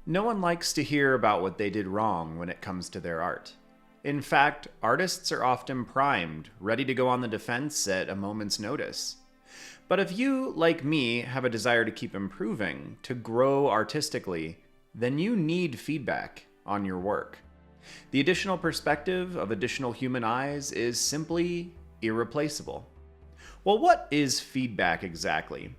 No one likes to hear about what they did wrong when it comes to their art. In fact, artists are often primed, ready to go on the defense at a moment's notice. But if you, like me, have a desire to keep improving, to grow artistically, then you need feedback on your work. The additional perspective of additional human eyes is simply irreplaceable. Well, what is feedback exactly?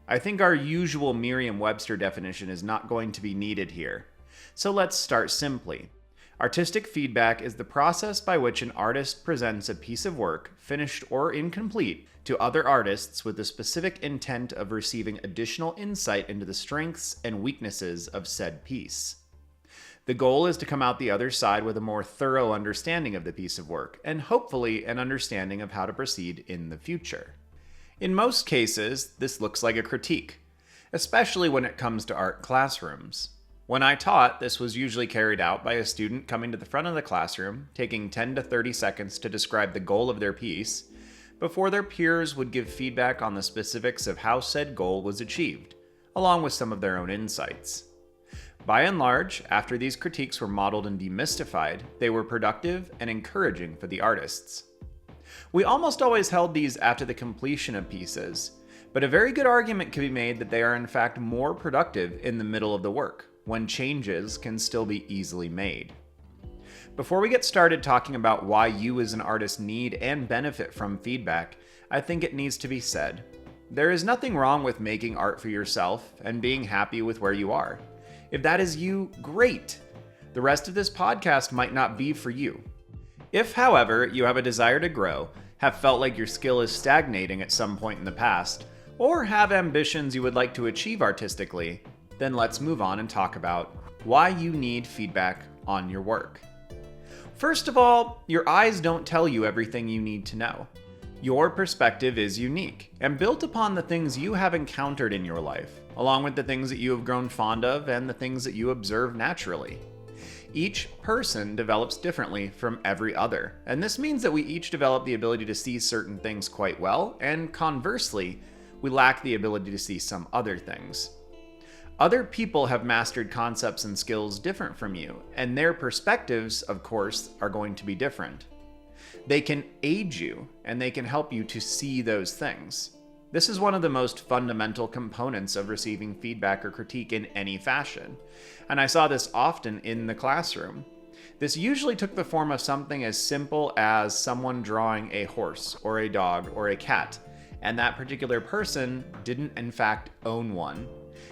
I think our usual Merriam-Webster definition is not going to be needed here. So let's start simply. Artistic feedback is the process by which an artist presents a piece of work, finished or incomplete, to other artists with the specific intent of receiving additional insight into the strengths and weaknesses of said piece. The goal is to come out the other side with a more thorough understanding of the piece of work, and hopefully an understanding of how to proceed in the future. In most cases, this looks like a critique, especially when it comes to art classrooms. When I taught, this was usually carried out by a student coming to the front of the classroom, taking 10 to 30 seconds to describe the goal of their piece, before their peers would give feedback on the specifics of how said goal was achieved, along with some of their own insights. By and large, after these critiques were modeled and demystified, they were productive and encouraging for the artists. We almost always held these after the completion of pieces, but a very good argument can be made that they are in fact more productive in the middle of the work, when changes can still be easily made. Before we get started talking about why you as an artist need and benefit from feedback, I think it needs to be said, there is nothing wrong with making art for yourself and being happy with where you are. If that is you, great! The rest of this podcast might not be for you. If, however, you have a desire to grow, have felt like your skill is stagnating at some point in the past, or have ambitions you would like to achieve artistically, then let's move on and talk about why you need feedback on your work. First of all, your eyes don't tell you everything you need to know. Your perspective is unique and built upon the things you have encountered in your life, along with the things that you have grown fond of and the things that you observe naturally. Each person develops differently from every other, and this means that we each develop the ability to see certain things quite well, and conversely, we lack the ability to see some other things. Other people have mastered concepts and skills different from you, and their perspectives, of course, are going to be different. They can aid you, and they can help you to see those things. This is one of the most fundamental components of receiving feedback or critique in any fashion, and I saw this often in the classroom. This usually took the form of something as simple as someone drawing a horse or a dog or a cat, and that particular person didn't in fact own one.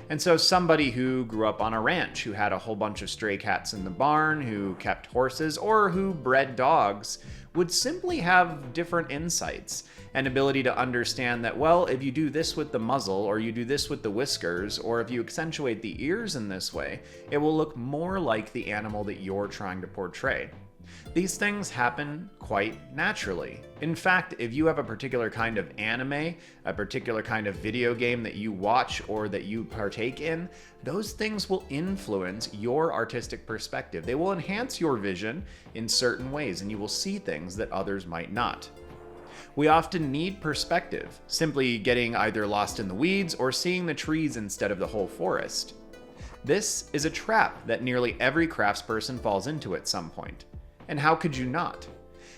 And so somebody who grew up on a ranch, who had a whole bunch of stray cats in the barn, who kept horses, or who bred dogs, would simply have different insights and ability to understand that, well, if you do this with the muzzle, or you do this with the whiskers, or if you accentuate the ears in this way, it will look more like the animal that you're trying to portray. These things happen quite naturally. In fact, if you have a particular kind of anime, a particular kind of video game that you watch or that you partake in, those things will influence your artistic perspective. They will enhance your vision in certain ways, and you will see things that others might not. We often need perspective, simply getting either lost in the weeds or seeing the trees instead of the whole forest. This is a trap that nearly every craftsperson falls into at some point. And how could you not?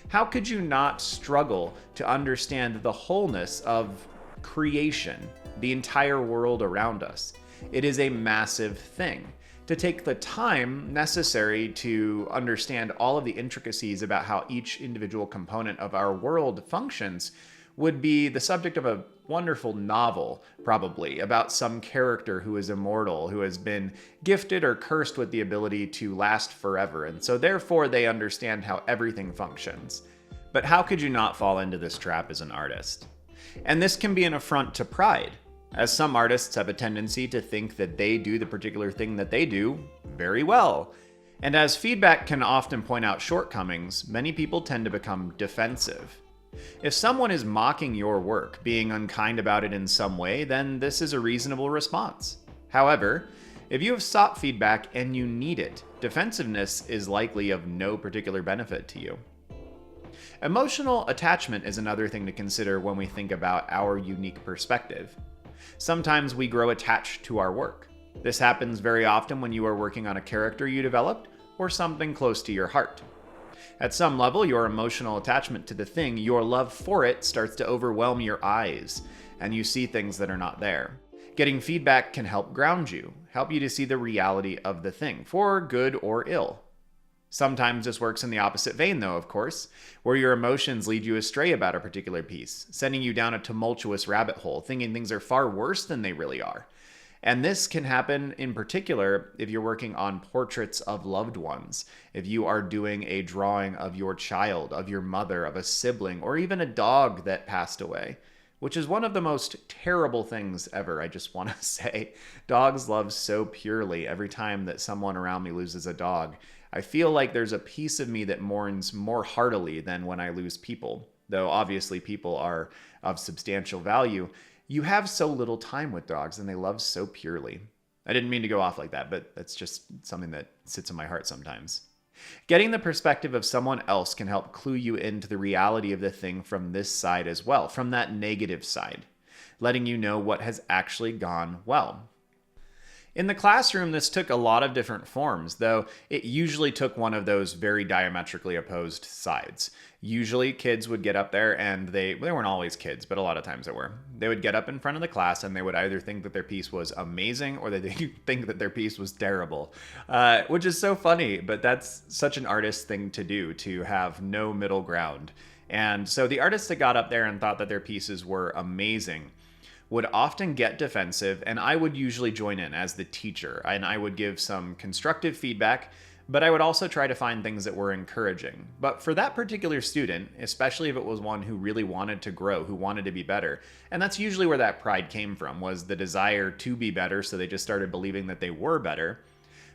How could you not struggle to understand the wholeness of creation, the entire world around us? It is a massive thing. To take the time necessary to understand all of the intricacies about how each individual component of our world functions would be the subject of a wonderful novel, probably, about some character who is immortal, who has been gifted or cursed with the ability to last forever, and so therefore they understand how everything functions. But how could you not fall into this trap as an artist? And this can be an affront to pride, as some artists have a tendency to think that they do the particular thing that they do very well. And as feedback can often point out shortcomings, many people tend to become defensive. If someone is mocking your work, being unkind about it in some way, then this is a reasonable response. However, if you have sought feedback and you need it, defensiveness is likely of no particular benefit to you. Emotional attachment is another thing to consider when we think about our unique perspective. Sometimes we grow attached to our work. This happens very often when you are working on a character you developed or something close to your heart. At some level, your emotional attachment to the thing, your love for it, starts to overwhelm your eyes, and you see things that are not there. Getting feedback can help ground you, help you to see the reality of the thing, for good or ill. Sometimes this works in the opposite vein, though, of course, where your emotions lead you astray about a particular piece, sending you down a tumultuous rabbit hole, thinking things are far worse than they really are. And this can happen in particular if you're working on portraits of loved ones, if you are doing a drawing of your child, of your mother, of a sibling, or even a dog that passed away, which is one of the most terrible things ever, I just want to say. Dogs love so purely. Every time that someone around me loses a dog, I feel like there's a piece of me that mourns more heartily than when I lose people, though obviously people are of substantial value. You have so little time with dogs and they love so purely. I didn't mean to go off like that, but that's just something that sits in my heart sometimes. Getting the perspective of someone else can help clue you into the reality of the thing from this side as well, from that negative side, letting you know what has actually gone well. In the classroom, this took a lot of different forms, though it usually took one of those very diametrically opposed sides. Usually kids would get up there and they weren't always kids, but a lot of times they were. They would get up in front of the class and they would either think that their piece was amazing or that they think that their piece was terrible, which is so funny, but that's such an artist thing to do, to have no middle ground. And so the artists that got up there and thought that their pieces were amazing would often get defensive, and I would usually join in as the teacher, and I would give some constructive feedback, but I would also try to find things that were encouraging. But for that particular student, especially if it was one who really wanted to grow, who wanted to be better, and that's usually where that pride came from, was the desire to be better, so they just started believing that they were better.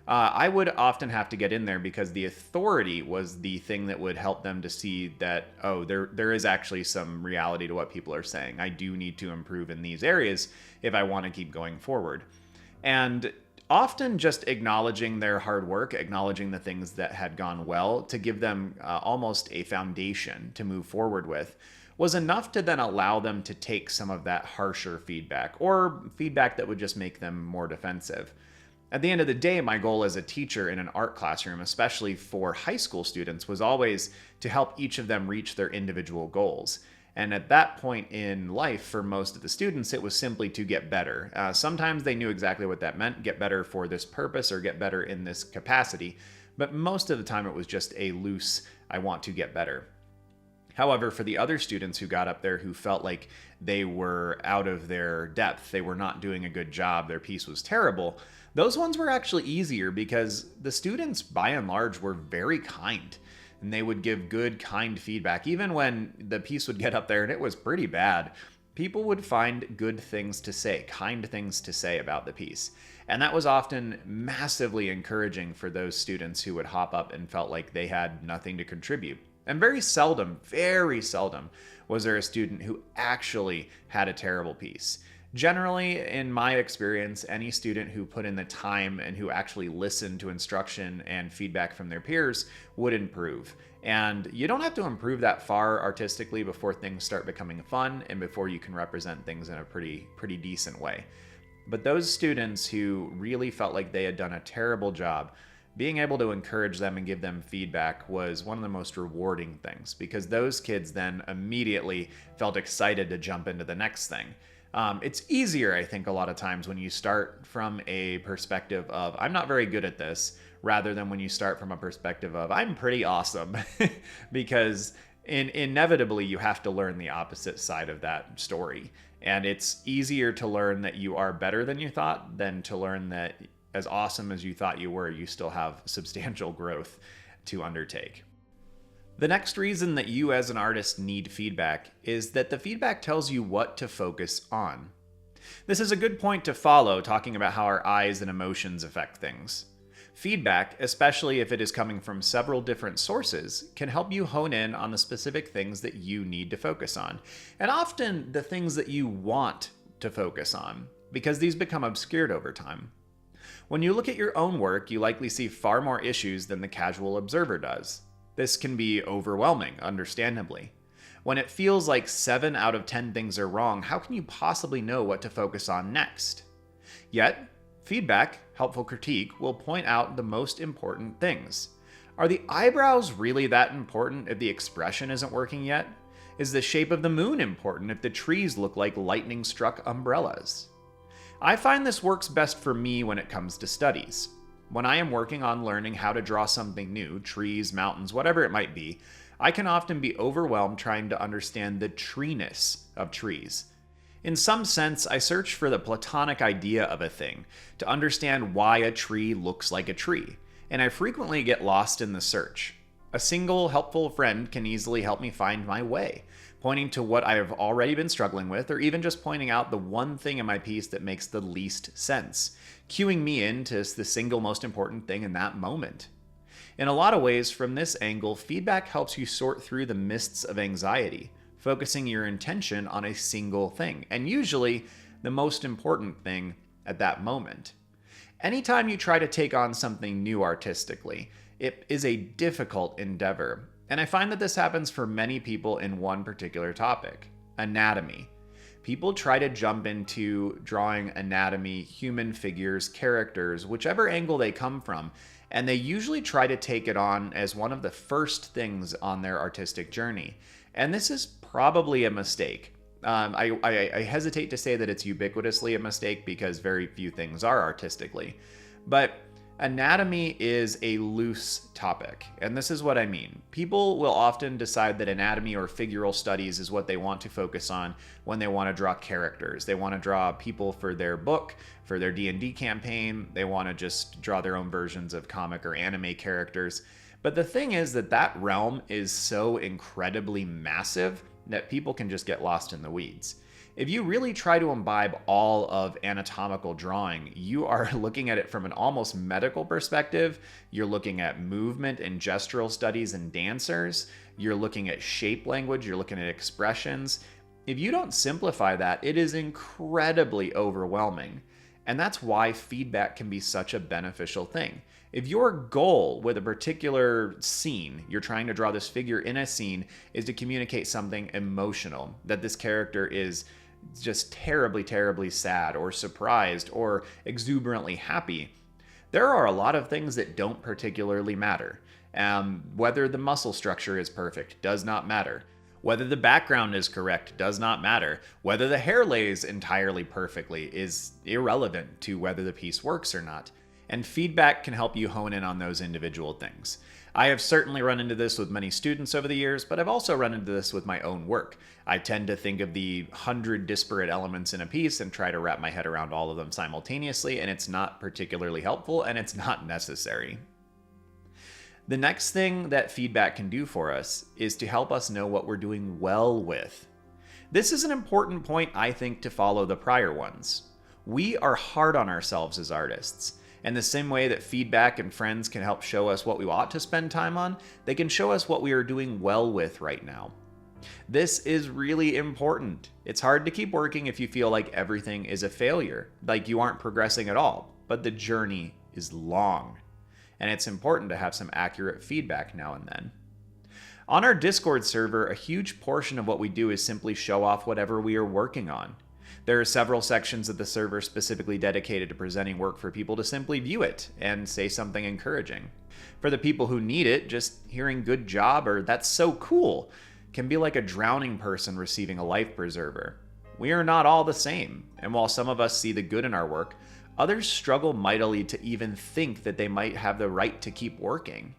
I would often have to get in there because the authority was the thing that would help them to see that, oh, there is actually some reality to what people are saying. I do need to improve in these areas if I want to keep going forward. And often just acknowledging their hard work, acknowledging the things that had gone well to give them almost a foundation to move forward with was enough to then allow them to take some of that harsher feedback, or feedback that would just make them more defensive. At the end of the day, my goal as a teacher in an art classroom, especially for high school students, was always to help each of them reach their individual goals. And at that point in life, for most of the students, it was simply to get better. Sometimes they knew exactly what that meant, get better for this purpose or get better in this capacity. But most of the time it was just a loose, I want to get better. However, for the other students who got up there who felt like they were out of their depth, they were not doing a good job, their piece was terrible, those ones were actually easier because the students, by and large, were very kind. And they would give good, kind feedback. Even when the piece would get up there and it was pretty bad, people would find good things to say, kind things to say about the piece. And that was often massively encouraging for those students who would hop up and felt like they had nothing to contribute. And very seldom, was there a student who actually had a terrible piece. Generally, in my experience, any student who put in the time and who actually listened to instruction and feedback from their peers would improve. And you don't have to improve that far artistically before things start becoming fun and before you can represent things in a pretty decent way. But those students who really felt like they had done a terrible job, being able to encourage them and give them feedback was one of the most rewarding things, because those kids then immediately felt excited to jump into the next thing. It's easier, I think, a lot of times when you start from a perspective of, I'm not very good at this, rather than when you start from a perspective of, I'm pretty awesome, because inevitably you have to learn the opposite side of that story. And it's easier to learn that you are better than you thought than to learn that as awesome as you thought you were, you still have substantial growth to undertake. The next reason that you as an artist need feedback is that the feedback tells you what to focus on. This is a good point to follow, talking about how our eyes and emotions affect things. Feedback, especially if it is coming from several different sources, can help you hone in on the specific things that you need to focus on, and often the things that you want to focus on, because these become obscured over time. When you look at your own work, you likely see far more issues than the casual observer does. This can be overwhelming, understandably. When it feels like 7 out of 10 things are wrong, how can you possibly know what to focus on next? Yet, Feedback, helpful critique, will point out the most important things. Are the eyebrows really that important if the expression isn't working yet? Is the shape of the moon important if the trees look like lightning-struck umbrellas? I find this works best for me when it comes to studies. When I am working on learning how to draw something new, trees, mountains, whatever it might be, I can often be overwhelmed trying to understand the treeness of trees. In some sense, I search for the platonic idea of a thing, to understand why a tree looks like a tree, and I frequently get lost in the search. A single helpful friend can easily help me find my way, pointing to what I have already been struggling with, or even just pointing out the one thing in my piece that makes the least sense, cueing me into the single most important thing in that moment. In a lot of ways, from this angle, feedback helps you sort through the mists of anxiety, focusing your intention on a single thing, and usually the most important thing at that moment. Anytime you try to take on something new artistically, it is a difficult endeavor, and I find that this happens for many people in one particular topic: anatomy. People try to jump into drawing anatomy, human figures, characters, whichever angle they come from, and they usually try to take it on as one of the first things on their artistic journey. And this is probably a mistake. I hesitate to say that it's ubiquitously a mistake because very few things are artistically. But anatomy is a loose topic, and this is what I mean. People will often decide that anatomy or figural studies is what they want to focus on when they want to draw characters. They want to draw people for their book, for their D&D campaign. They want to just draw their own versions of comic or anime characters. But the thing is that realm is so incredibly massive that people can just get lost in the weeds. If you really try to imbibe all of anatomical drawing, you are looking at it from an almost medical perspective. You're looking at movement and gestural studies and dancers. You're looking at shape language. You're looking at expressions. If you don't simplify that, it is incredibly overwhelming. And that's why feedback can be such a beneficial thing. If your goal with a particular scene, you're trying to draw this figure in a scene, is to communicate something emotional, that this character is just terribly, terribly sad or surprised or exuberantly happy, there are a lot of things that don't particularly matter. Whether the muscle structure is perfect does not matter. Whether the background is correct does not matter. Whether the hair lays entirely perfectly is irrelevant to whether the piece works or not. And feedback can help you hone in on those individual things. I have certainly run into this with many students over the years, but I've also run into this with my own work. I tend to think of the 100 disparate elements in a piece and try to wrap my head around all of them simultaneously, and it's not particularly helpful and it's not necessary. The next thing that feedback can do for us is to help us know what we're doing well with. This is an important point, I think, to follow the prior ones. We are hard on ourselves as artists. And the same way that feedback and friends can help show us what we ought to spend time on, they can show us what we are doing well with right now. This is really important. It's hard to keep working if you feel like everything is a failure, like you aren't progressing at all, but the journey is long. And it's important to have some accurate feedback now and then. On our Discord server, a huge portion of what we do is simply show off whatever we are working on. There are several sections of the server specifically dedicated to presenting work for people to simply view it and say something encouraging. For the people who need it, just hearing "good job" or "that's so cool" can be like a drowning person receiving a life preserver. We are not all the same, and while some of us see the good in our work, others struggle mightily to even think that they might have the right to keep working.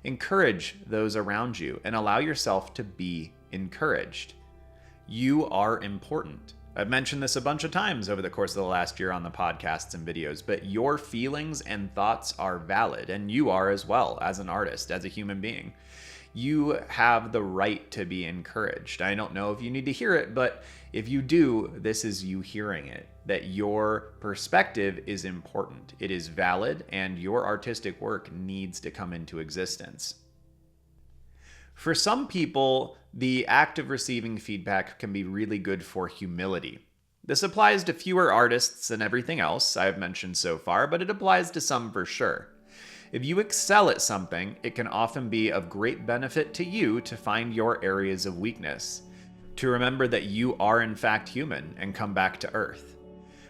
Encourage those around you and allow yourself to be encouraged. You are important. I've mentioned this a bunch of times over the course of the last year on the podcasts and videos, but your feelings and thoughts are valid, and you are as well as an artist, as a human being. You have the right to be encouraged. I don't know if you need to hear it, but if you do, this is you hearing it, that your perspective is important. It is valid, and your artistic work needs to come into existence. For some people, the act of receiving feedback can be really good for humility. This applies to fewer artists than everything else I've mentioned so far, but it applies to some for sure. If you excel at something, it can often be of great benefit to you to find your areas of weakness, to remember that you are in fact human and come back to earth.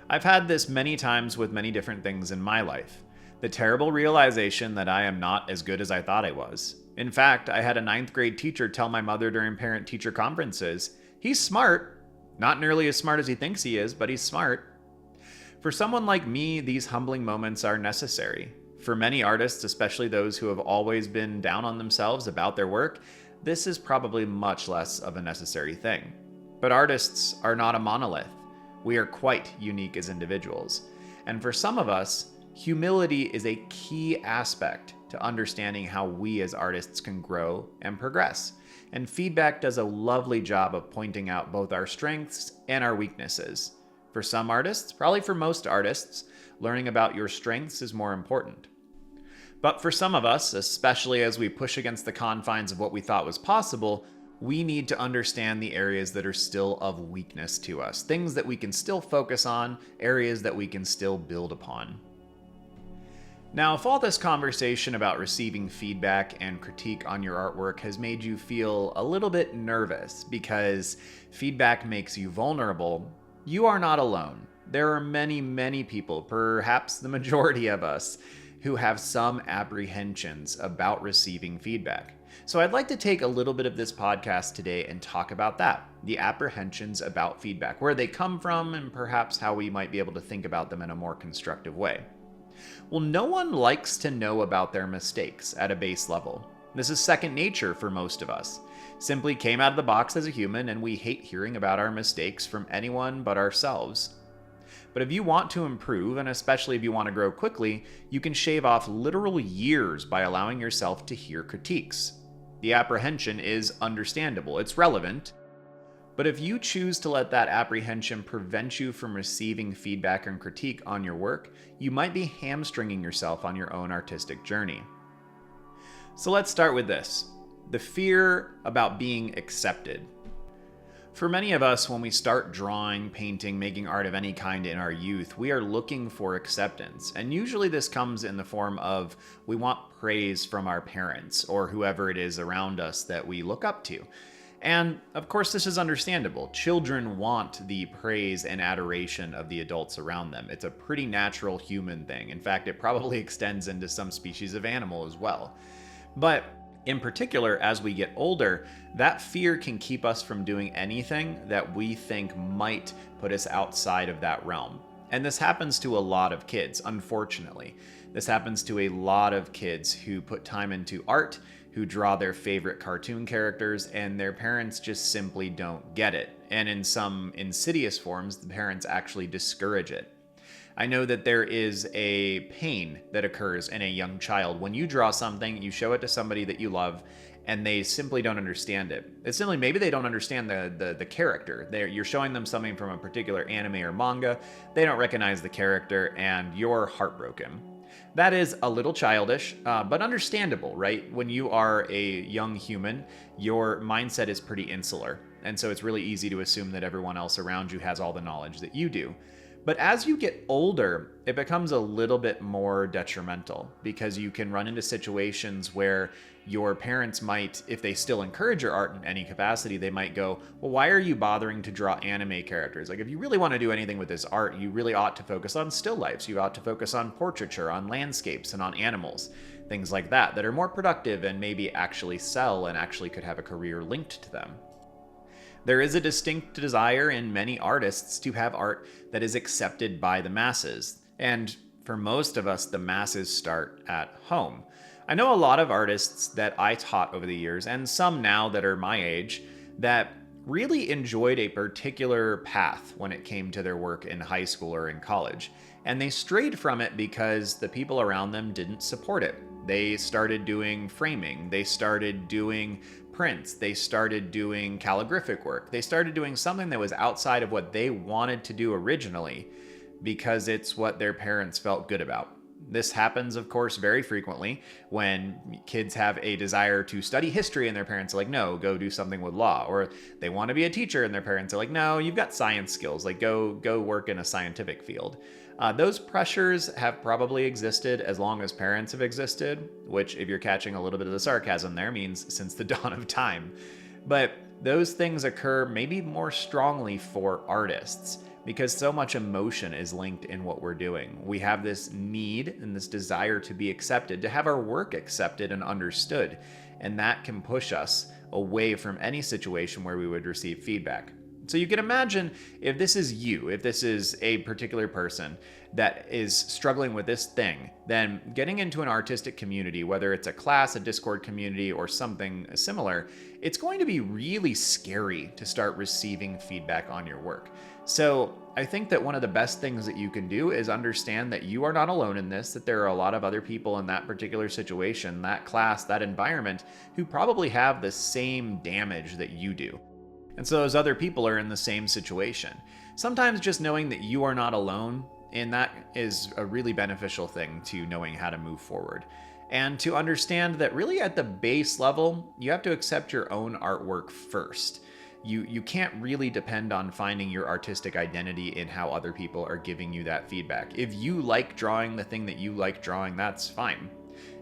I've had this many times with many different things in my life. The terrible realization that I am not as good as I thought I was. In fact, I had a ninth grade teacher tell my mother during parent-teacher conferences, "He's smart. Not nearly as smart as he thinks he is, but he's smart." For someone like me, these humbling moments are necessary. For many artists, especially those who have always been down on themselves about their work, this is probably much less of a necessary thing. But artists are not a monolith. We are quite unique as individuals. And for some of us, humility is a key aspect to understanding how we as artists can grow and progress. And feedback does a lovely job of pointing out both our strengths and our weaknesses. For some artists, probably for most artists, learning about your strengths is more important. But for some of us, especially as we push against the confines of what we thought was possible, we need to understand the areas that are still of weakness to us, things that we can still focus on, areas that we can still build upon. Now, if all this conversation about receiving feedback and critique on your artwork has made you feel a little bit nervous because feedback makes you vulnerable, you are not alone. There are many, many people, perhaps the majority of us, who have some apprehensions about receiving feedback. So I'd like to take a little bit of this podcast today and talk about that, the apprehensions about feedback, where they come from, and perhaps how we might be able to think about them in a more constructive way. Well, no one likes to know about their mistakes at a base level. This is second nature for most of us. Simply came out of the box as a human, and we hate hearing about our mistakes from anyone but ourselves. But if you want to improve, and especially if you want to grow quickly, you can shave off literal years by allowing yourself to hear critiques. The apprehension is understandable, it's relevant, but if you choose to let that apprehension prevent you from receiving feedback and critique on your work, you might be hamstringing yourself on your own artistic journey. So let's start with this, the fear about being accepted. For many of us, when we start drawing, painting, making art of any kind in our youth, we are looking for acceptance. And usually this comes in the form of we want praise from our parents or whoever it is around us that we look up to. And of course, this is understandable. Children want the praise and adoration of the adults around them. It's a pretty natural human thing. In fact, it probably extends into some species of animal as well. But in particular, as we get older, that fear can keep us from doing anything that we think might put us outside of that realm. And this happens to a lot of kids, unfortunately. This happens to a lot of kids who put time into art, who draw their favorite cartoon characters, and their parents just simply don't get it. And in some insidious forms, the parents actually discourage it. I know that there is a pain that occurs in a young child. When you draw something, you show it to somebody that you love, and they simply don't understand it. It's simply, maybe they don't understand the character. You're showing them something from a particular anime or manga, they don't recognize the character, and you're heartbroken. That is a little childish, but understandable, right? When you are a young human, your mindset is pretty insular, and so it's really easy to assume that everyone else around you has all the knowledge that you do. But as you get older, it becomes a little bit more detrimental because you can run into situations where your parents might, if they still encourage your art in any capacity, they might go, well, why are you bothering to draw anime characters? Like, if you really want to do anything with this art, you really ought to focus on still lifes. You ought to focus on portraiture, on landscapes, and on animals. Things like that are more productive and maybe actually sell and actually could have a career linked to them. There is a distinct desire in many artists to have art that is accepted by the masses. And for most of us, the masses start at home. I know a lot of artists that I taught over the years, and some now that are my age, that really enjoyed a particular path when it came to their work in high school or in college. And they strayed from it because the people around them didn't support it. They started doing framing, they started doing prints, they started doing calligraphic work, they started doing something that was outside of what they wanted to do originally because it's what their parents felt good about. This happens, of course, very frequently when kids have a desire to study history and their parents are like, no, go do something with law. Or they want to be a teacher and their parents are like, no, you've got science skills, like go work in a scientific field. Those pressures have probably existed as long as parents have existed, which, if you're catching a little bit of the sarcasm there, means since the dawn of time. But those things occur maybe more strongly for artists. because so much emotion is linked in what we're doing. We have this need and this desire to be accepted, to have our work accepted and understood, and that can push us away from any situation where we would receive feedback. So you can imagine if this is you, if this is a particular person that is struggling with this thing, then getting into an artistic community, whether it's a class, a Discord community, or something similar, it's going to be really scary to start receiving feedback on your work. So I think that one of the best things that you can do is understand that you are not alone in this, that there are a lot of other people in that particular situation, that class, that environment, who probably have the same damage that you do. And so those other people are in the same situation. Sometimes just knowing that you are not alone, and that is a really beneficial thing to knowing how to move forward. And to understand that really at the base level, you have to accept your own artwork first. You can't really depend on finding your artistic identity in how other people are giving you that feedback. If you like drawing the thing that you like drawing, that's fine.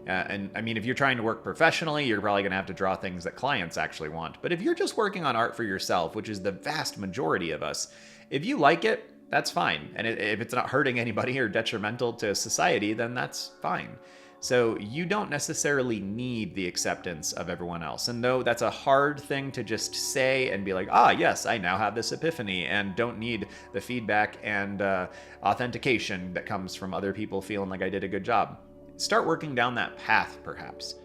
And I mean, if you're trying to work professionally, you're probably going to have to draw things that clients actually want. But if you're just working on art for yourself, which is the vast majority of us, if you like it, that's fine. And if it's not hurting anybody or detrimental to society, then that's fine. So you don't necessarily need the acceptance of everyone else. And though that's a hard thing to just say and be like, yes, I now have this epiphany and don't need the feedback and authentication that comes from other people feeling like I did a good job. Start working down that path, perhaps.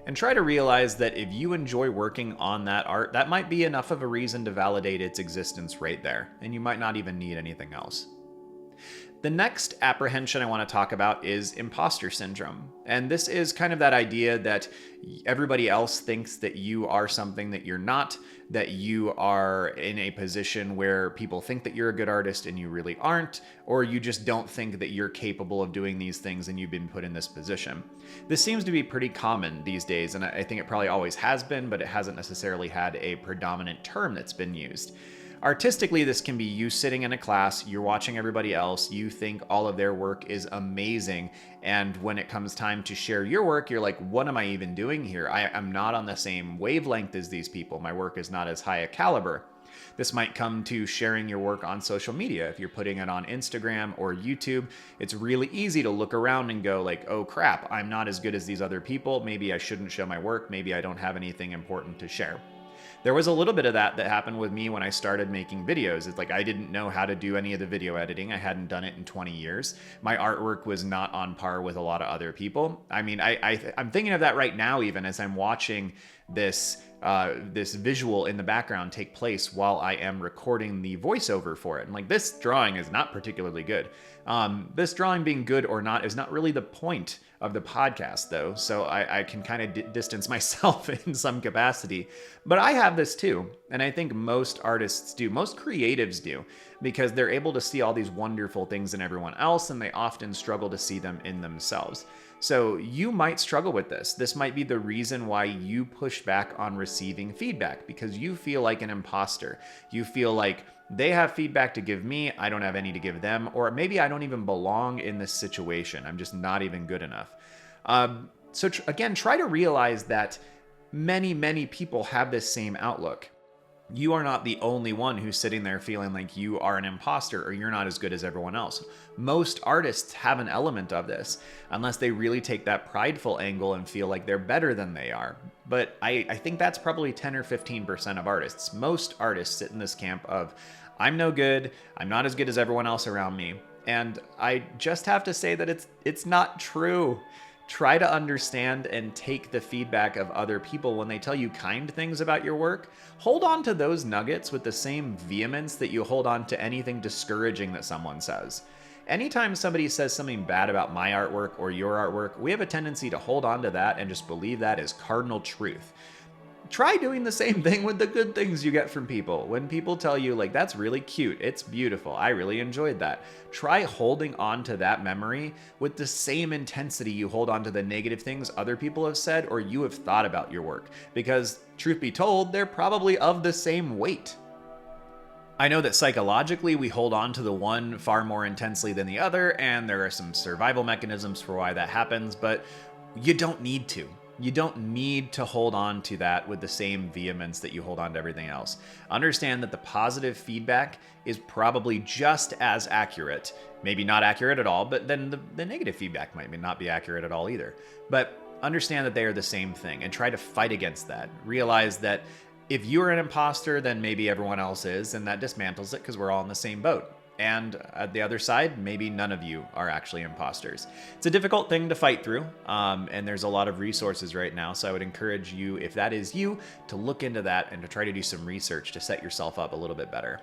And try to realize that if you enjoy working on that art, that might be enough of a reason to validate its existence right there, and you might not even need anything else. The next apprehension I want to talk about is imposter syndrome. And this is kind of that idea that everybody else thinks that you are something that you're not, that you are in a position where people think that you're a good artist and you really aren't, or you just don't think that you're capable of doing these things and you've been put in this position. This seems to be pretty common these days, and I think it probably always has been, but it hasn't necessarily had a predominant term that's been used. Artistically, this can be you sitting in a class, you're watching everybody else, you think all of their work is amazing, and when it comes time to share your work, you're like, what am I even doing here? I'm not on the same wavelength as these people. My work is not as high a caliber. This might come to sharing your work on social media. If you're putting it on Instagram or YouTube, it's really easy to look around and go like, oh crap, I'm not as good as these other people. Maybe I shouldn't show my work. Maybe I don't have anything important to share. There was a little bit of that happened with me when I started making videos. It's like I didn't know how to do any of the video editing. I hadn't done it in 20 years. My artwork was not on par with a lot of other people. I mean, I'm thinking of that right now, even as I'm watching this visual in the background take place while I am recording the voiceover for it. And like, this drawing is not particularly good. This drawing being good or not is not really the point of the podcast, though, so I can kind of distance myself in some capacity. But I have this too, and I think most artists do, most creatives do, because they're able to see all these wonderful things in everyone else, and they often struggle to see them in themselves. So you might struggle with this. This might be the reason why you push back on receiving feedback, because you feel like an imposter. You feel like they have feedback to give me, I don't have any to give them, or maybe I don't even belong in this situation. I'm just not even good enough. Again, try to realize that many people have this same outlook. You are not the only one who's sitting there feeling like you are an imposter or you're not as good as everyone else. Most artists have an element of this, unless they really take that prideful angle and feel like they're better than they are. But I think that's probably 10 or 15% of artists. Most artists sit in this camp of, I'm no good, I'm not as good as everyone else around me. And I just have to say that it's not true. Try to understand and take the feedback of other people when they tell you kind things about your work. Hold on to those nuggets with the same vehemence that you hold on to anything discouraging that someone says. Anytime somebody says something bad about my artwork or your artwork, we have a tendency to hold on to that and just believe that is cardinal truth. Try doing the same thing with the good things you get from people. When people tell you, like, that's really cute, it's beautiful, I really enjoyed that. Try holding on to that memory with the same intensity you hold on to the negative things other people have said or you have thought about your work. Because, truth be told, they're probably of the same weight. I know that psychologically we hold on to the one far more intensely than the other, and there are some survival mechanisms for why that happens, but you don't need to. You don't need to hold on to that with the same vehemence that you hold on to everything else. Understand that the positive feedback is probably just as accurate, maybe not accurate at all, but then the negative feedback might not be accurate at all either. But understand that they are the same thing and try to fight against that. Realize that if you're an imposter, then maybe everyone else is, and that dismantles it because we're all in the same boat. And at the other side, maybe none of you are actually imposters. It's a difficult thing to fight through, and there's a lot of resources right now. So I would encourage you, if that is you, to look into that and to try to do some research to set yourself up a little bit better.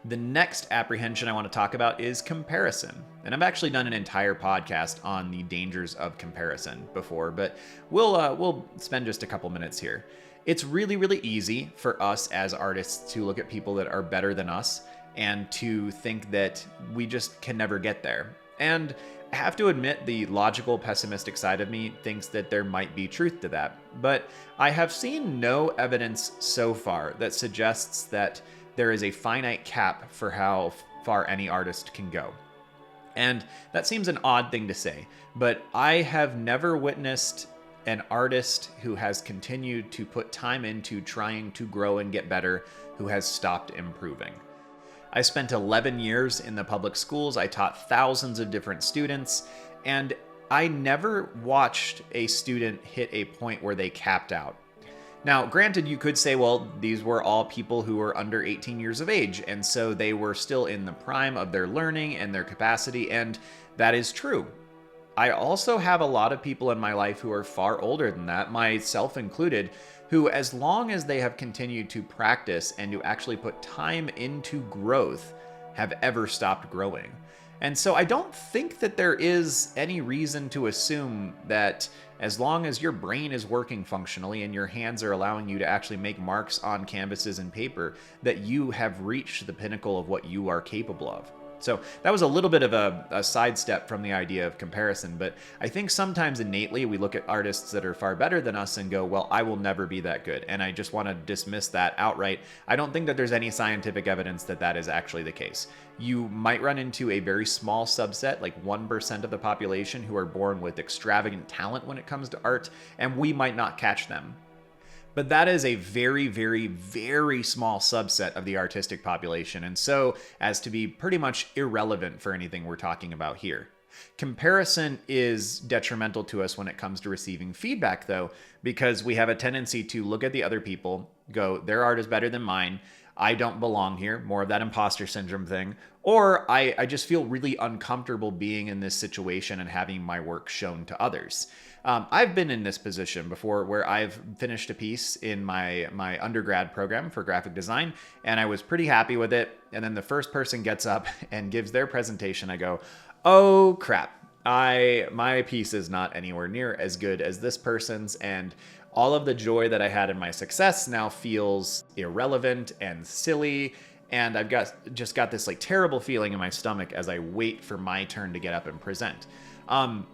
The next apprehension I want to talk about is comparison. And I've actually done an entire podcast on the dangers of comparison before, but we'll spend just a couple minutes here. It's really, really easy for us as artists to look at people that are better than us and to think that we just can never get there. And I have to admit, the logical, pessimistic side of me thinks that there might be truth to that. But I have seen no evidence so far that suggests that there is a finite cap for how far any artist can go. And that seems an odd thing to say, but I have never witnessed an artist who has continued to put time into trying to grow and get better who has stopped improving. I spent 11 years in the public schools. I taught thousands of different students, and I never watched a student hit a point where they capped out. Now, granted, you could say, well, these were all people who were under 18 years of age, and so they were still in the prime of their learning and their capacity, and that is true. I also have a lot of people in my life who are far older than that, myself included, who, as long as they have continued to practice and to actually put time into growth, have ever stopped growing. And so I don't think that there is any reason to assume that as long as your brain is working functionally and your hands are allowing you to actually make marks on canvases and paper, that you have reached the pinnacle of what you are capable of. So that was a little bit of a sidestep from the idea of comparison, but I think sometimes innately we look at artists that are far better than us and go, well, I will never be that good. And I just want to dismiss that outright. I don't think that there's any scientific evidence that that is actually the case. You might run into a very small subset, like 1% of the population, who are born with extravagant talent when it comes to art, and we might not catch them. But that is a very, very, very small subset of the artistic population, and so as to be pretty much irrelevant for anything we're talking about here. Comparison is detrimental to us when it comes to receiving feedback, though, because we have a tendency to look at the other people, go, their art is better than mine, I don't belong here, more of that imposter syndrome thing, or I just feel really uncomfortable being in this situation and having my work shown to others. I've been in this position before where I've finished a piece in my undergrad program for graphic design, and I was pretty happy with it. And then the first person gets up and gives their presentation. I go, oh crap, my piece is not anywhere near as good as this person's, and all of the joy that I had in my success now feels irrelevant and silly. And I've just got this like terrible feeling in my stomach as I wait for my turn to get up and present.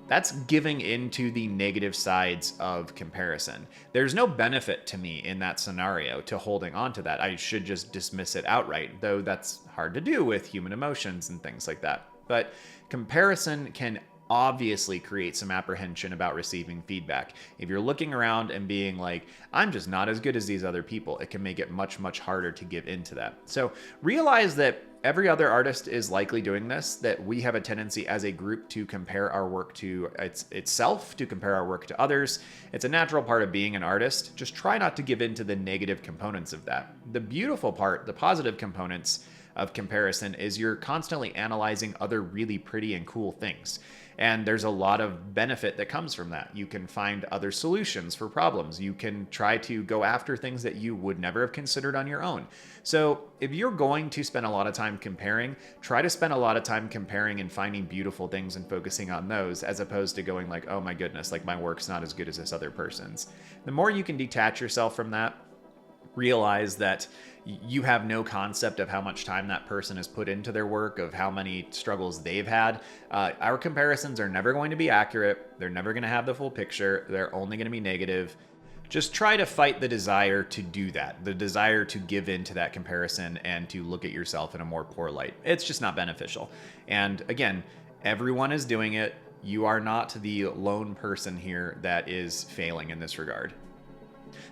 That's giving into the negative sides of comparison. There's no benefit to me in that scenario to holding on to that. I should just dismiss it outright, though that's hard to do with human emotions and things like that. But comparison can obviously create some apprehension about receiving feedback. If you're looking around and being like, I'm just not as good as these other people, it can make it much, much harder to give into that. So realize that every other artist is likely doing this, that we have a tendency as a group to compare our work to itself, to compare our work to others. It's a natural part of being an artist. Just try not to give into the negative components of that. The beautiful part, the positive components of comparison, is you're constantly analyzing other really pretty and cool things. And there's a lot of benefit that comes from that. You can find other solutions for problems. You can try to go after things that you would never have considered on your own. So if you're going to spend a lot of time comparing, try to spend a lot of time comparing and finding beautiful things and focusing on those, as opposed to going like, oh my goodness, like my work's not as good as this other person's. The more you can detach yourself from that, realize that you have no concept of how much time that person has put into their work, of how many struggles they've had. Our comparisons are never going to be accurate. They're never going to have the full picture. They're only going to be negative. Just try to fight the desire to do that, the desire to give in to that comparison and to look at yourself in a more poor light. It's just not beneficial. And again, everyone is doing it. You are not the lone person here that is failing in this regard.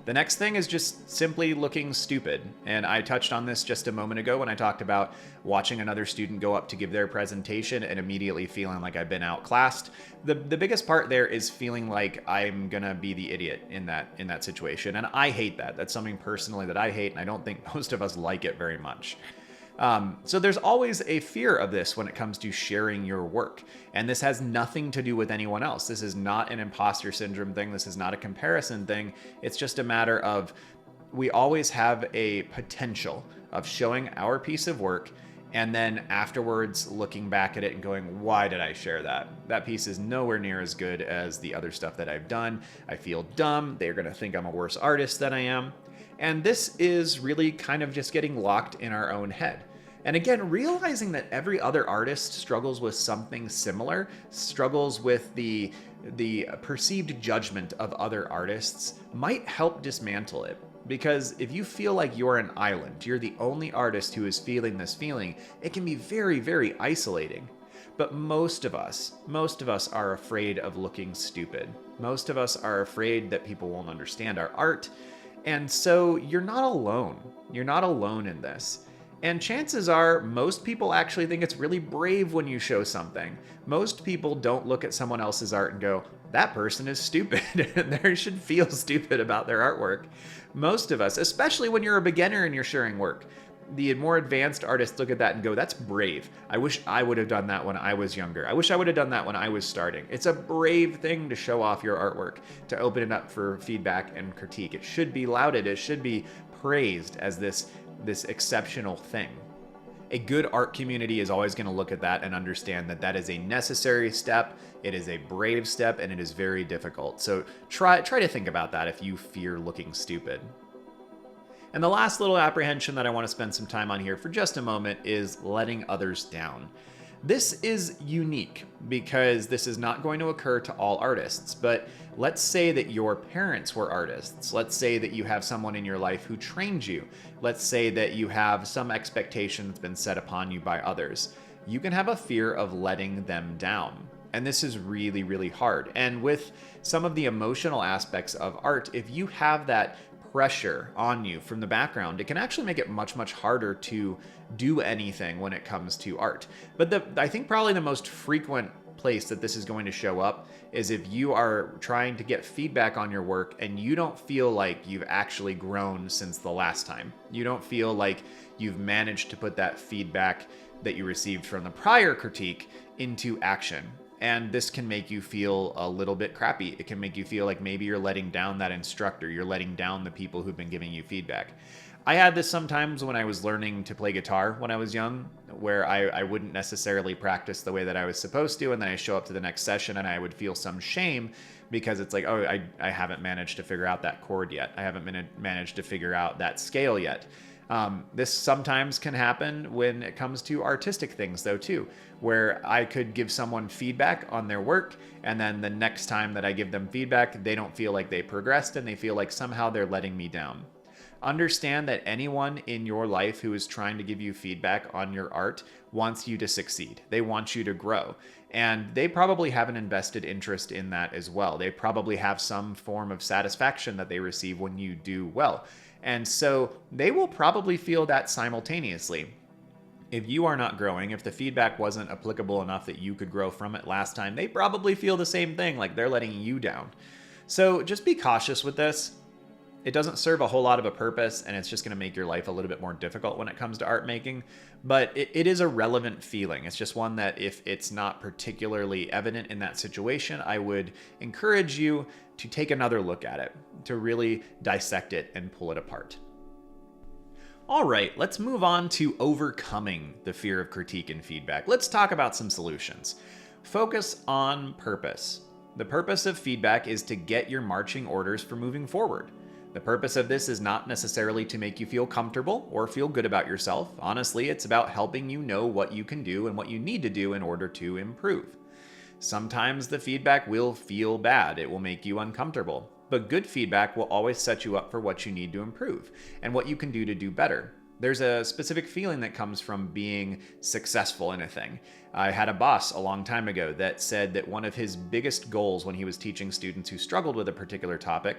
The next thing is just simply looking stupid. And I touched on this just a moment ago when I talked about watching another student go up to give their presentation and immediately feeling like I've been outclassed. The biggest part there is feeling like I'm gonna be the idiot in that situation. And I hate that. That's something personally that I hate, and I don't think most of us like it very much. So there's always a fear of this when it comes to sharing your work. And this has nothing to do with anyone else. This is not an imposter syndrome thing. This is not a comparison thing. It's just a matter of we always have a potential of showing our piece of work and then afterwards looking back at it and going, why did I share that? That piece is nowhere near as good as the other stuff that I've done. I feel dumb. They're going to think I'm a worse artist than I am. And this is really kind of just getting locked in our own head. And again, realizing that every other artist struggles with something similar, struggles with the perceived judgment of other artists, might help dismantle it. Because if you feel like you're an island, you're the only artist who is feeling this feeling, it can be very, very isolating. But most of us are afraid of looking stupid. Most of us are afraid that people won't understand our art. And so you're not alone. You're not alone in this. And chances are most people actually think it's really brave when you show something. Most people don't look at someone else's art and go, that person is stupid. They should feel stupid about their artwork. Most of us, especially when you're a beginner and you're sharing work, the more advanced artists look at that and go, that's brave. I wish I would have done that when I was younger. I wish I would have done that when I was starting. It's a brave thing to show off your artwork, to open it up for feedback and critique. It should be lauded. It should be praised as this exceptional thing. A good art community is always going to look at that and understand that that is a necessary step, it is a brave step, and it is very difficult. So try to think about that if you fear looking stupid. And the last little apprehension that I want to spend some time on here for just a moment is letting others down. This is unique because this is not going to occur to all artists, but let's say that your parents were artists. Let's say that you have someone in your life who trained you. Let's say that you have some expectation that's been set upon you by others. You can have a fear of letting them down. And this is really, really hard. And with some of the emotional aspects of art, if you have that pressure on you from the background, it can actually make it much, much harder to do anything when it comes to art. But I think probably the most frequent place that this is going to show up is if you are trying to get feedback on your work and you don't feel like you've actually grown since the last time. You don't feel like you've managed to put that feedback that you received from the prior critique into action. And this can make you feel a little bit crappy. It can make you feel like maybe you're letting down that instructor. You're letting down the people who've been giving you feedback. I had this sometimes when I was learning to play guitar when I was young, where I wouldn't necessarily practice the way that I was supposed to, and then I show up to the next session and I would feel some shame because it's like, oh, I haven't managed to figure out that chord yet. I haven't managed to figure out that scale yet. This sometimes can happen when it comes to artistic things though too, where I could give someone feedback on their work and then the next time that I give them feedback, they don't feel like they progressed and they feel like somehow they're letting me down. Understand that anyone in your life who is trying to give you feedback on your art wants you to succeed. They want you to grow. And they probably have an invested interest in that as well. They probably have some form of satisfaction that they receive when you do well. And so they will probably feel that simultaneously. If you are not growing, if the feedback wasn't applicable enough that you could grow from it last time, they probably feel the same thing, like they're letting you down. So just be cautious with this. It doesn't serve a whole lot of a purpose, and it's just going to make your life a little bit more difficult when it comes to art making. But it is a relevant feeling. It's just one that if it's not particularly evident in that situation, I would encourage you to take another look at it, to really dissect it and pull it apart. All right, let's move on to overcoming the fear of critique and feedback. Let's talk about some solutions. Focus on purpose. The purpose of feedback is to get your marching orders for moving forward. The purpose of this is not necessarily to make you feel comfortable or feel good about yourself. Honestly, it's about helping you know what you can do and what you need to do in order to improve. Sometimes the feedback will feel bad. It will make you uncomfortable. But good feedback will always set you up for what you need to improve and what you can do to do better. There's a specific feeling that comes from being successful in a thing. I had a boss a long time ago that said that one of his biggest goals when he was teaching students who struggled with a particular topic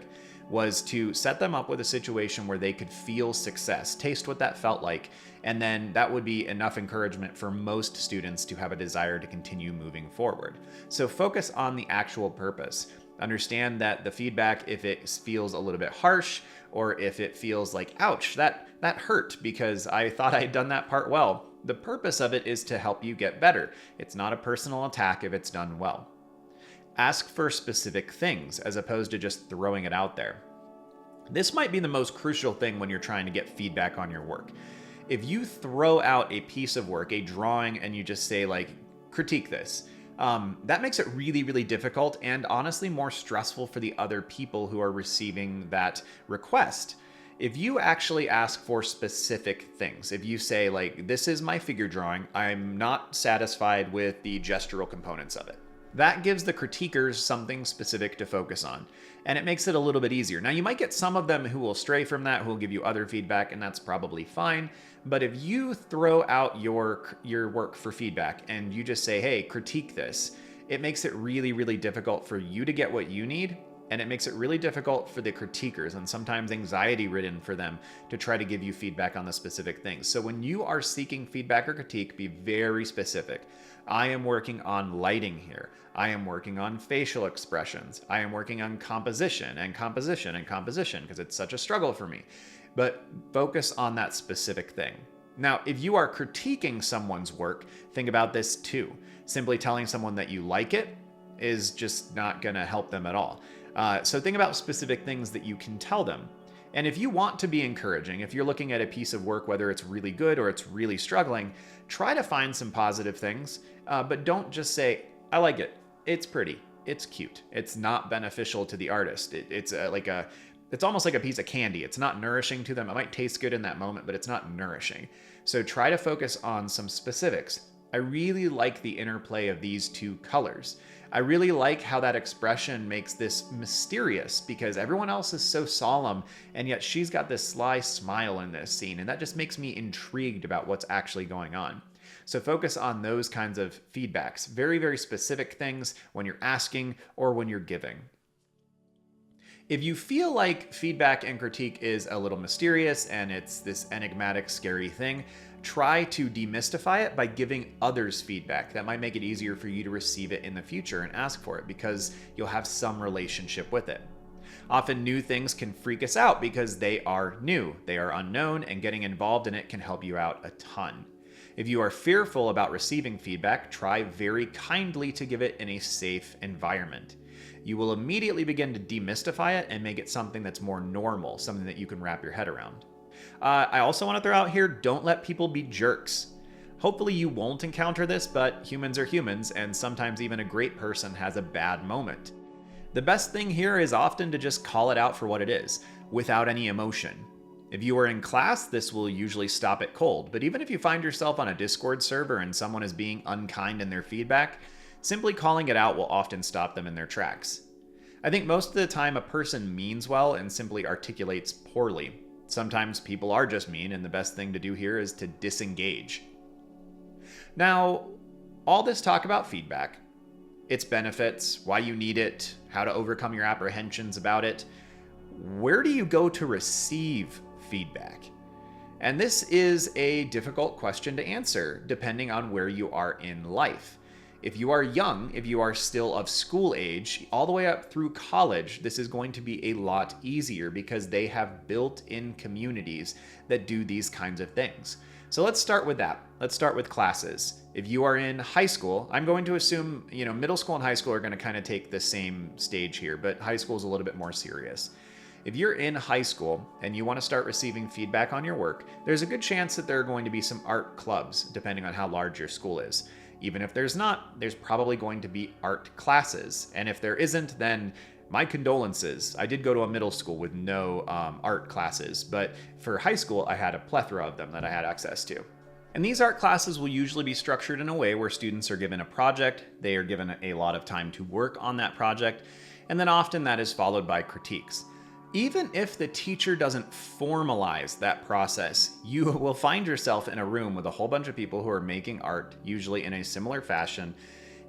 was to set them up with a situation where they could feel success, taste what that felt like, and then that would be enough encouragement for most students to have a desire to continue moving forward. So focus on the actual purpose. Understand that the feedback, if it feels a little bit harsh, or if it feels like, ouch, that hurt because I thought I'd done that part well, the purpose of it is to help you get better. It's not a personal attack if it's done well. Ask for specific things as opposed to just throwing it out there. This might be the most crucial thing when you're trying to get feedback on your work. If you throw out a piece of work, a drawing, and you just say like, critique this, that makes it really, really difficult and honestly more stressful for the other people who are receiving that request. If you actually ask for specific things, if you say like, this is my figure drawing, I'm not satisfied with the gestural components of it. That gives the critiquers something specific to focus on, and it makes it a little bit easier. Now, you might get some of them who will stray from that, who will give you other feedback, and that's probably fine. But if you throw out your work for feedback and you just say, hey, critique this, it makes it really, really difficult for you to get what you need, and it makes it really difficult for the critiquers and sometimes anxiety-ridden for them to try to give you feedback on the specific things. So when you are seeking feedback or critique, be very specific. I am working on lighting here. I am working on facial expressions. I am working on composition and composition and composition because it's such a struggle for me. But focus on that specific thing. Now, if you are critiquing someone's work, think about this too. Simply telling someone that you like it is just not going to help them at all. So think about specific things that you can tell them. And if you want to be encouraging, if you're looking at a piece of work, whether it's really good or it's really struggling, try to find some positive things, but don't just say, I like it. It's pretty. It's cute. It's not beneficial to the artist. It's almost like a piece of candy. It's not nourishing to them. It might taste good in that moment, but it's not nourishing. So try to focus on some specifics. I really like the interplay of these two colors. I really like how that expression makes this mysterious because everyone else is so solemn, and yet she's got this sly smile in this scene, and that just makes me intrigued about what's actually going on. So focus on those kinds of feedbacks, very, very specific things when you're asking or when you're giving. If you feel like feedback and critique is a little mysterious and it's this enigmatic, scary thing, try to demystify it by giving others feedback. That might make it easier for you to receive it in the future and ask for it because you'll have some relationship with it. Often new things can freak us out because they are new, they are unknown, and getting involved in it can help you out a ton. If you are fearful about receiving feedback, try very kindly to give it in a safe environment. You will immediately begin to demystify it and make it something that's more normal, something that you can wrap your head around. I also want to throw out here, don't let people be jerks. Hopefully you won't encounter this, but humans are humans, and sometimes even a great person has a bad moment. The best thing here is often to just call it out for what it is, without any emotion. If you are in class, this will usually stop it cold, but even if you find yourself on a Discord server and someone is being unkind in their feedback, simply calling it out will often stop them in their tracks. I think most of the time a person means well and simply articulates poorly. Sometimes people are just mean, and the best thing to do here is to disengage. Now, all this talk about feedback, its benefits, why you need it, how to overcome your apprehensions about it, where do you go to receive feedback? And this is a difficult question to answer depending on where you are in life. If you are young, if you are still of school age, all the way up through college, this is going to be a lot easier because they have built-in communities that do these kinds of things. So let's start with that. Let's start with classes. If you are in high school, I'm going to assume, middle school and high school are going to kind of take the same stage here, but high school is a little bit more serious. If you're in high school and you want to start receiving feedback on your work, there's a good chance that there are going to be some art clubs, depending on how large your school is. Even if there's not, there's probably going to be art classes. And if there isn't, then my condolences. I did go to a middle school with no art classes, but for high school, I had a plethora of them that I had access to. And these art classes will usually be structured in a way where students are given a project, they are given a lot of time to work on that project, and then often that is followed by critiques. Even if the teacher doesn't formalize that process, you will find yourself in a room with a whole bunch of people who are making art, usually in a similar fashion,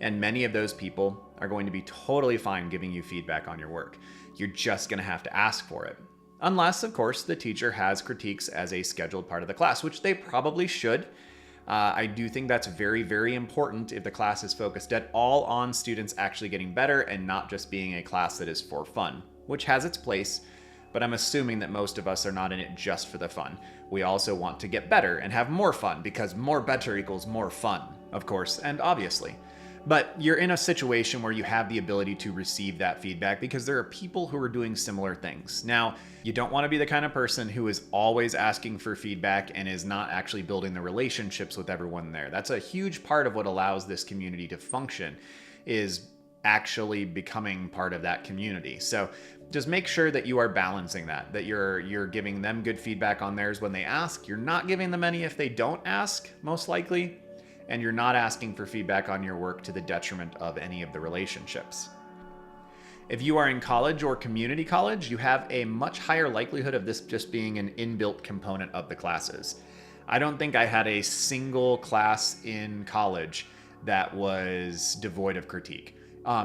and many of those people are going to be totally fine giving you feedback on your work. You're just going to have to ask for it. Unless, of course, the teacher has critiques as a scheduled part of the class, which they probably should. I do think that's very, very important if the class is focused at all on students actually getting better and not just being a class that is for fun, which has its place, but I'm assuming that most of us are not in it just for the fun. We also want to get better and have more fun because more better equals more fun, of course, and obviously. But you're in a situation where you have the ability to receive that feedback because there are people who are doing similar things. Now, you don't want to be the kind of person who is always asking for feedback and is not actually building the relationships with everyone there. That's a huge part of what allows this community to function, is actually becoming part of that community. So just make sure that you are balancing that you're giving them good feedback on theirs when they ask. You're not giving them any if they don't ask, most likely. And you're not asking for feedback on your work to the detriment of any of the relationships. If you are in college or community college, you have a much higher likelihood of this just being an inbuilt component of the classes. I don't think I had a single class in college that was devoid of critique.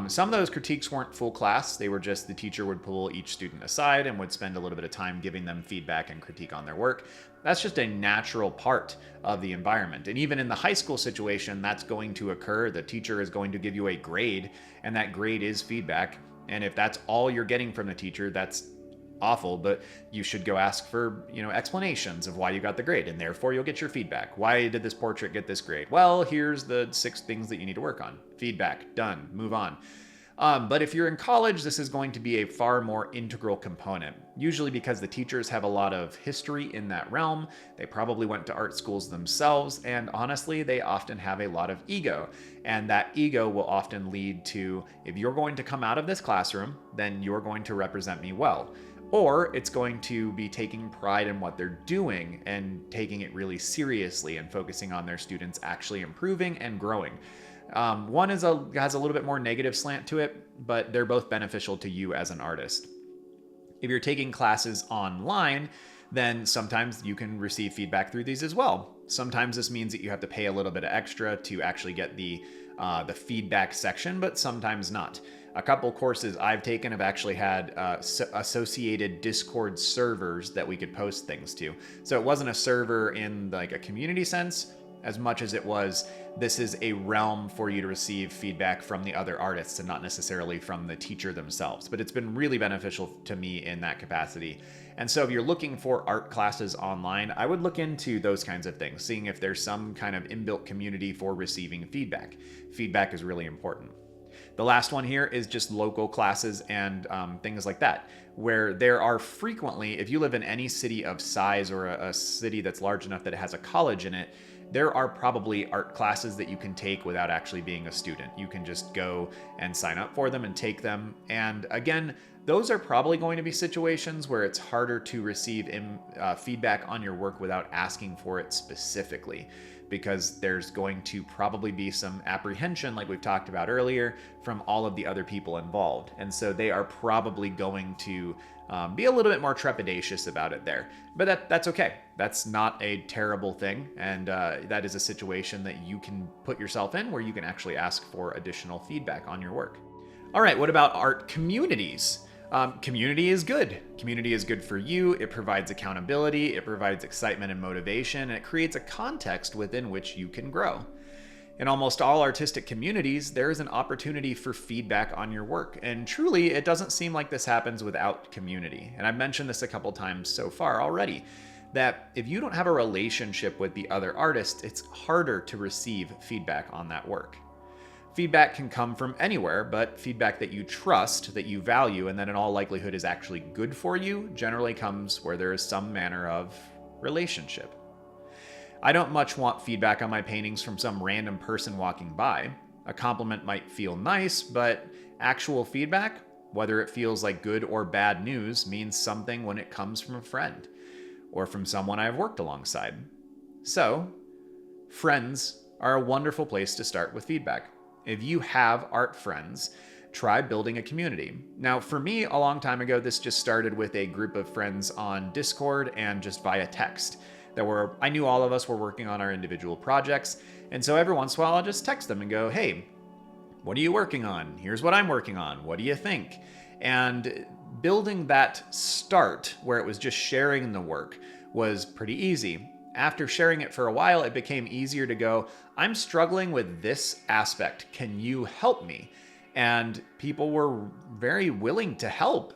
Some of those critiques weren't full class. They were just the teacher would pull each student aside and would spend a little bit of time giving them feedback and critique on their work. That's just a natural part of the environment. And even in the high school situation, that's going to occur. The teacher is going to give you a grade, and that grade is feedback. And if that's all you're getting from the teacher, that's awful, but you should go ask for, explanations of why you got the grade, and therefore you'll get your feedback. Why did this portrait get this grade? Well, here's the 6 things that you need to work on. Feedback, done, move on. But if you're in college, this is going to be a far more integral component, usually because the teachers have a lot of history in that realm. They probably went to art schools themselves, and honestly, they often have a lot of ego. And that ego will often lead to, if you're going to come out of this classroom, then you're going to represent me well. Or it's going to be taking pride in what they're doing and taking it really seriously and focusing on their students actually improving and growing. One has a little bit more negative slant to it, but they're both beneficial to you as an artist. If you're taking classes online, then sometimes you can receive feedback through these as well. Sometimes this means that you have to pay a little bit of extra to actually get the feedback section, but sometimes not. A couple courses I've taken have actually had associated Discord servers that we could post things to. So it wasn't a server in like a community sense, as much as it was, this is a realm for you to receive feedback from the other artists and not necessarily from the teacher themselves. But it's been really beneficial to me in that capacity. And so if you're looking for art classes online, I would look into those kinds of things, seeing if there's some kind of inbuilt community for receiving feedback. Feedback is really important. The last one here is just local classes and things like that, where there are frequently, if you live in any city of size or a city that's large enough that it has a college in it, there are probably art classes that you can take without actually being a student. You can just go and sign up for them and take them. And again, those are probably going to be situations where it's harder to receive feedback on your work without asking for it specifically, because there's going to probably be some apprehension, like we've talked about earlier, from all of the other people involved. And so they are probably going to be a little bit more trepidatious about it there. But that's okay. That's not a terrible thing. And that is a situation that you can put yourself in where you can actually ask for additional feedback on your work. All right, what about art communities? Community is good. Community is good for you. It provides accountability, it provides excitement and motivation, and it creates a context within which you can grow. In almost all artistic communities, there is an opportunity for feedback on your work. And truly, it doesn't seem like this happens without community. And I've mentioned this a couple times so far already, that if you don't have a relationship with the other artists, it's harder to receive feedback on that work. Feedback can come from anywhere, but feedback that you trust, that you value, and that in all likelihood is actually good for you, generally comes where there is some manner of relationship. I don't much want feedback on my paintings from some random person walking by. A compliment might feel nice, but actual feedback, whether it feels like good or bad news, means something when it comes from a friend or from someone I've worked alongside. So, friends are a wonderful place to start with feedback. If you have art friends, try building a community. Now, for me, a long time ago, this just started with a group of friends on Discord and just via text. I knew all of us were working on our individual projects, and so every once in a while I'll just text them and go, hey, what are you working on? Here's what I'm working on. What do you think? And building that start where it was just sharing the work was pretty easy. After sharing it for a while, it became easier to go, I'm struggling with this aspect. Can you help me? And people were very willing to help.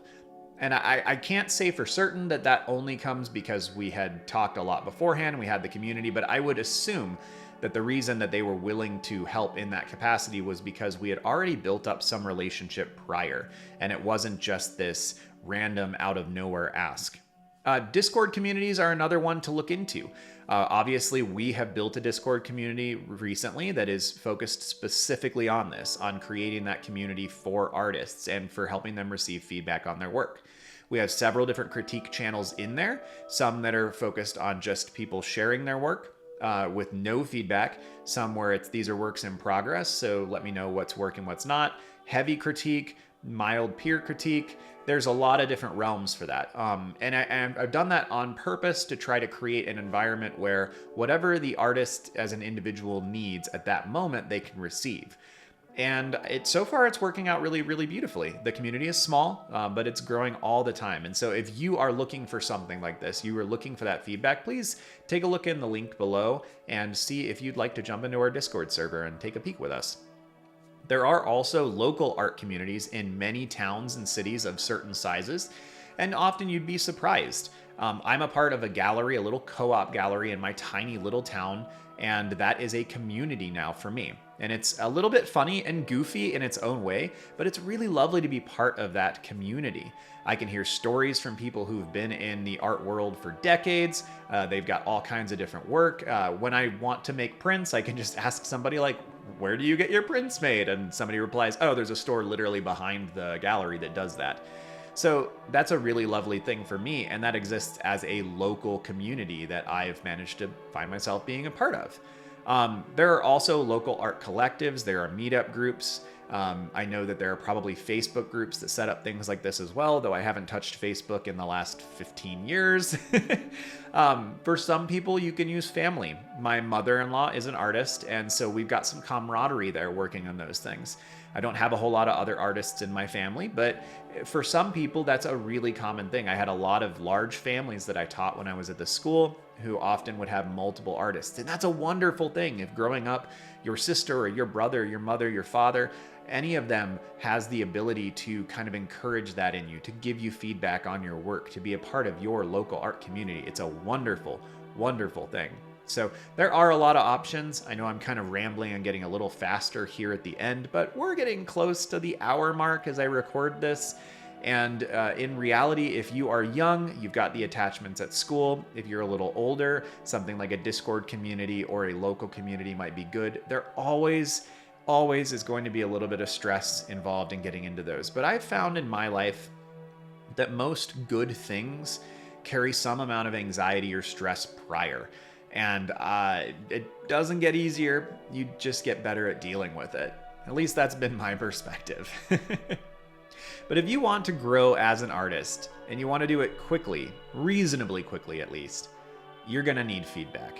And I can't say for certain that that only comes because we had talked a lot beforehand, we had the community, but I would assume that the reason that they were willing to help in that capacity was because we had already built up some relationship prior, and it wasn't just this random out of nowhere ask. Discord communities are another one to look into. Obviously, we have built a Discord community recently that is focused specifically on this, on creating that community for artists and for helping them receive feedback on their work. We have several different critique channels in there, some that are focused on just people sharing their work with no feedback, some where these are works in progress, so let me know what's working, what's not, heavy critique, mild peer critique. There's a lot of different realms for that. And I've done that on purpose to try to create an environment where whatever the artist as an individual needs at that moment, they can receive. And so far it's working out really, really beautifully. The community is small, but it's growing all the time. And so if you are looking for something like this, you are looking for that feedback, please take a look in the link below and see if you'd like to jump into our Discord server and take a peek with us. There are also local art communities in many towns and cities of certain sizes, and often you'd be surprised. I'm a part of a gallery, a little co-op gallery in my tiny little town, and that is a community now for me. And it's a little bit funny and goofy in its own way, but it's really lovely to be part of that community. I can hear stories from people who've been in the art world for decades. They've got all kinds of different work. When I want to make prints, I can just ask somebody like, where do you get your prints made? And somebody replies, oh, there's a store literally behind the gallery that does that. So that's a really lovely thing for me, and that exists as a local community that I've managed to find myself being a part of. There are also local art collectives, there are meetup groups. I know that there are probably Facebook groups that set up things like this as well, though I haven't touched Facebook in the last 15 years. For some people, you can use family. My mother-in-law is an artist, and so we've got some camaraderie there working on those things. I don't have a whole lot of other artists in my family, but for some people, that's a really common thing. I had a lot of large families that I taught when I was at the school who often would have multiple artists. And that's a wonderful thing. If growing up, your sister or your brother, your mother, your father, any of them has the ability to kind of encourage that in you, to give you feedback on your work, to be a part of your local art community. It's a wonderful, wonderful thing. So there are a lot of options. I know I'm kind of rambling and getting a little faster here at the end, but we're getting close to the hour mark as I record this. And in reality, if you are young, you've got the attachments at school. If you're a little older, something like a Discord community or a local community might be good. There always is going to be a little bit of stress involved in getting into those. But I've found in my life that most good things carry some amount of anxiety or stress prior. And it doesn't get easier, you just get better at dealing with it. At least that's been my perspective. But if you want to grow as an artist, and you want to do it quickly, reasonably quickly at least, you're gonna need feedback.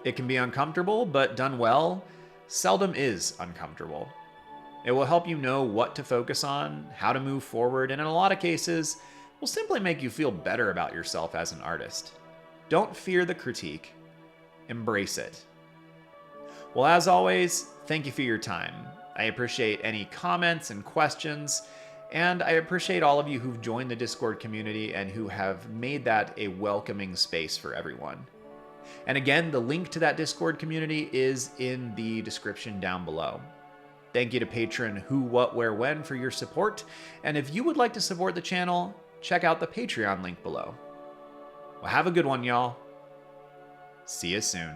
It can be uncomfortable, but done well, seldom is uncomfortable. It will help you know what to focus on, how to move forward, and in a lot of cases, will simply make you feel better about yourself as an artist. Don't fear the critique. Embrace it. Well, as always, thank you for your time. I appreciate any comments and questions, and I appreciate all of you who've joined the Discord community and who have made that a welcoming space for everyone. And again, the link to that Discord community is in the description down below. Thank you to patron Who, What, Where, When for your support, and if you would like to support the channel, check out the Patreon link below. Well, have a good one, y'all. See you soon.